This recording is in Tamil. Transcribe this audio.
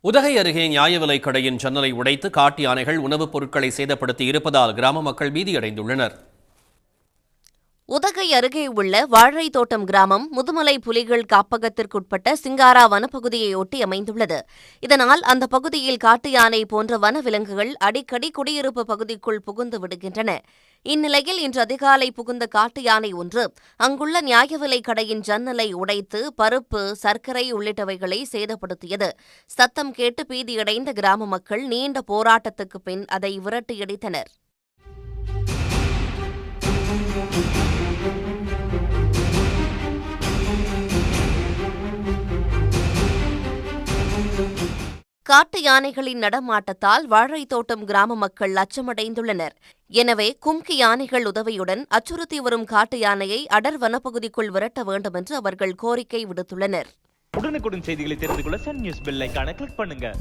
உதகை அருகே நியாய விலைக் கடையின் ஜன்னலை உடைத்து காட்டு யானைகள் உணவுப் பொருட்களை சேதப்படுத்தி இருப்பதால் கிராம மக்கள் பீதியடைந்துள்ளனர். உதகை அருகே உள்ள வாழை தோட்டம் கிராமம் முதுமலை புலிகள் காப்பகத்திற்குட்பட்ட சிங்காரா வனப்பகுதியை ஒட்டி அமைந்துள்ளது. இதனால் அந்த பகுதியில் காட்டு யானை போன்ற வனவிலங்குகள் அடிக்கடி குடியிருப்பு பகுதிக்குள் புகுந்து விடுகின்றன. இந்நிலையில் இன்று அதிகாலை புகுந்த காட்டு யானை ஒன்று அங்குள்ள நியாய விலைக் கடையின் ஜன்னலை உடைத்து பருப்பு, சர்க்கரை உள்ளிட்டவைகளை சேதப்படுத்தியது. சத்தம் கேட்டு பீதியடைந்த கிராம மக்கள் நீண்ட போராட்டத்துக்கு பின் அதை விரட்டியடித்தனர். காட்டு யானைகளின் நடமாட்டத்தால் வாழைத்தோட்டம் கிராம மக்கள் அச்சமடைந்துள்ளனர். எனவே கும்கி யானைகள் உதவியுடன் அச்சுறுத்தி வரும் காட்டு யானையை அடர் வனப்பகுதிக்குள் விரட்ட வேண்டும் என்று அவர்கள் கோரிக்கை விடுத்துள்ளனர். உடனுக்குடன் செய்திகளை தெரிந்து கொள்ள சன் நியூஸ் பெல் ஐகானை கிளிக் பண்ணுங்க.